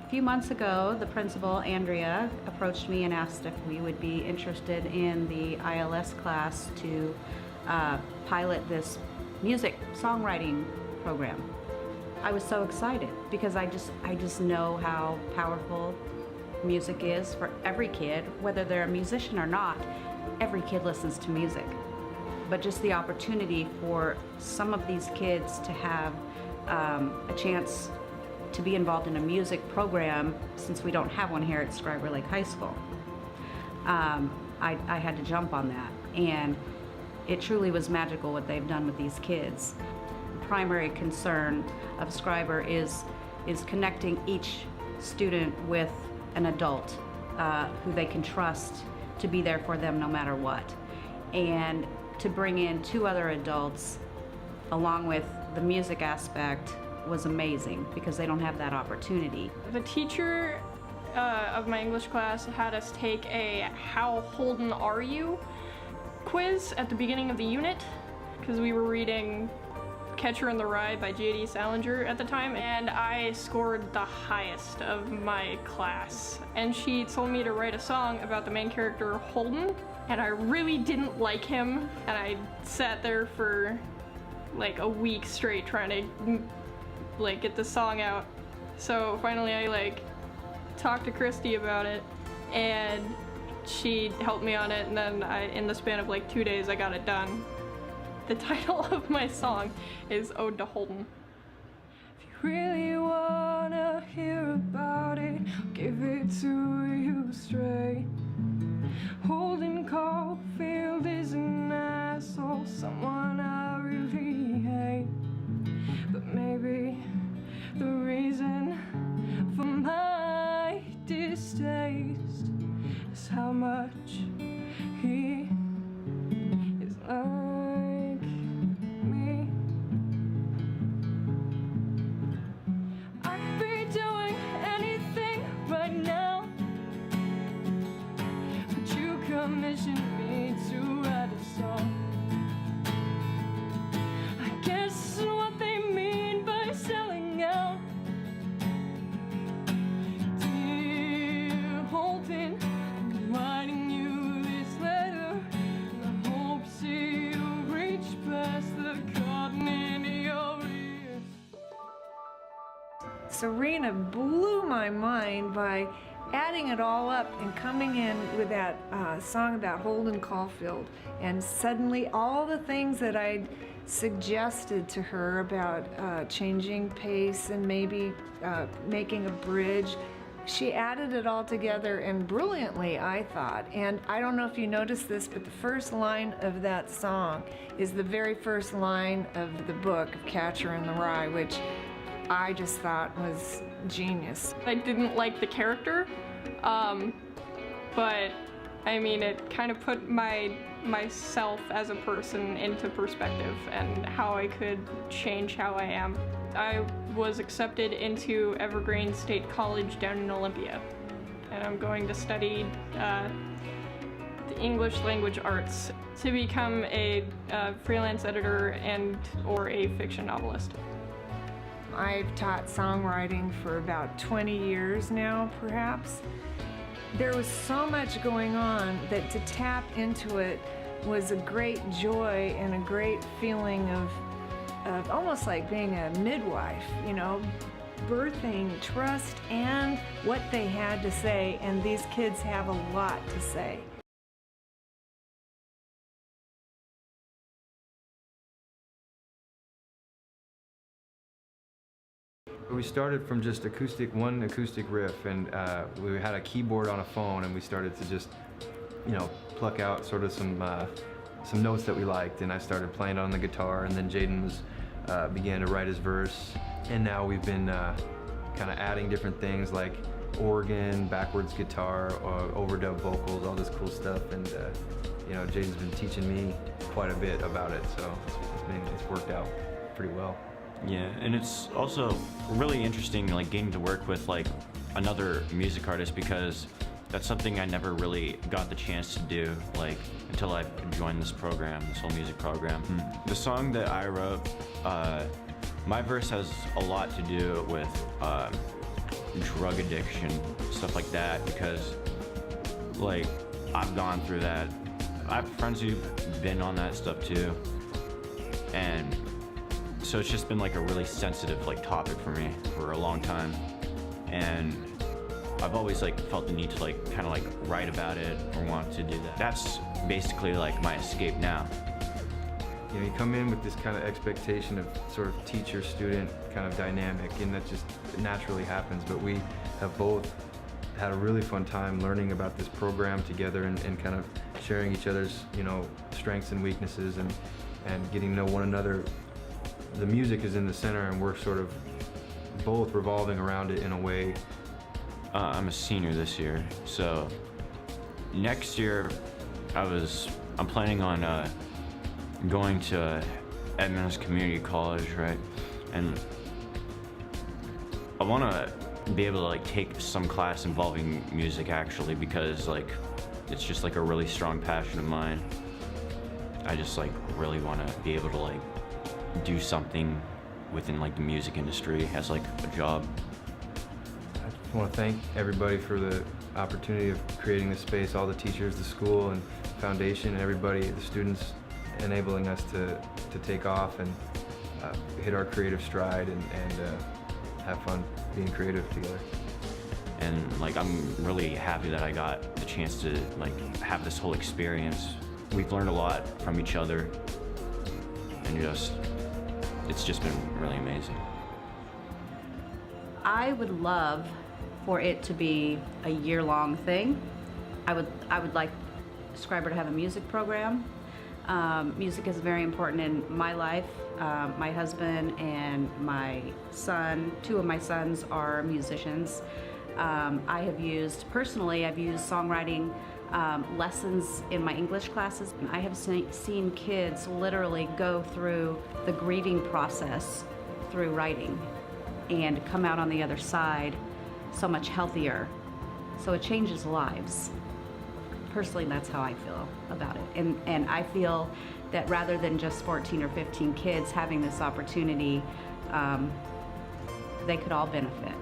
A few months ago, the principal, Andrea, approached me and asked if we would be interested in the ILS class to pilot this music songwriting program. I was so excited because I just know how powerful music is for every kid, whether they're a musician or not. Every kid listens to music. But just the opportunity for some of these kids to have a chance to be involved in a music program, since we don't have one here at Scriber Lake High School. I had to jump on that, and it truly was magical what they've done with these kids. The primary concern of Scriber is connecting each student with an adult who they can trust to be there for them no matter what. And to bring in 2 other adults along with the music aspect was amazing because they don't have that opportunity. The teacher of my English class had us take a "How Holden Are You?" quiz at the beginning of the unit because we were reading Catcher in the Rye by J.D. Salinger at the time, and I scored the highest of my class. And she told me to write a song about the main character, Holden, and I really didn't like him, and I sat there for like a week straight trying to get the song out. So finally I talked to Christy about it, and she helped me on it, and then in the span of 2 days I got it done. The title of my song is Ode to Holden. If you really wanna hear about it, I'll give it to you straight. Holden Caulfield is an asshole, someone I really hate. But maybe the reason for my distaste is how much he is like me. I'd be doing anything right now, but you commissioned me to write a song. I guess what they mean by selling out. Dear Holden, I'm writing you this letter in the hopes you'll reach past the cotton in your ears. Serena blew my mind by adding it all up and coming in with that song about Holden Caulfield, and suddenly all the things that I'd suggested to her about changing pace and maybe making a bridge, she added it all together, and brilliantly, I thought. And I don't know if you noticed this, but the first line of that song is the very first line of the book of Catcher in the Rye, which I just thought was genius. I didn't like the character, but I mean, it kind of put myself as a person into perspective and how I could change how I am. I was accepted into Evergreen State College down in Olympia, and I'm going to study the English language arts to become a freelance editor or a fiction novelist. I've taught songwriting for about 20 years now, perhaps. There was so much going on that to tap into it was a great joy and a great feeling of almost like being a midwife, you know, birthing trust and what they had to say, and these kids have a lot to say. We started from just one acoustic riff, and we had a keyboard on a phone, and we started to just, pluck out sort of some notes that we liked, and I started playing on the guitar, and then Jaden began to write his verse, and now we've been kind of adding different things like organ, backwards guitar, overdub vocals, all this cool stuff, and Jaden's been teaching me quite a bit about it, so it's worked out pretty well. Yeah, and it's also really interesting, getting to work with another music artist, because that's something I never really got the chance to do until I joined this program, this whole music program. The song that I wrote, my verse has a lot to do with drug addiction, stuff like that, because like I've gone through that. I have friends who've been on that stuff too, and so it's just been like a really sensitive like topic for me for a long time, and I've always like felt the need to like kind of like write about it or want to do that. That's basically like my escape now. You know, you come in with this kind of expectation of sort of teacher-student kind of dynamic, and that just naturally happens, but we have both had a really fun time learning about this program together and kind of sharing each other's, you know, strengths and weaknesses and getting to know one another. The music is in the center, and we're sort of both revolving around it in a way. I'm a senior this year, so next year I'm planning on going to Edmonds Community College, right? And I want to be able to like take some class involving music actually, because like it's just like a really strong passion of mine. I just like really want to be able to like do something within like the music industry as like a job. I want to thank everybody for the opportunity of creating this space, all the teachers, the school and foundation, and everybody, the students, enabling us to take off and hit our creative stride and have fun being creative together. And like I'm really happy that I got the chance to like have this whole experience. We've learned a lot from each other, and it's just been really amazing. I would love for it to be a year-long thing. I would like Scriber to have a music program. Music is very important in my life. My husband and my son, two of my sons are musicians. I've used songwriting lessons in my English classes. I have seen kids literally go through the grieving process through writing and come out on the other side so much healthier. So it changes lives. Personally, that's how I feel about it. And I feel that rather than just 14 or 15 kids having this opportunity, they could all benefit.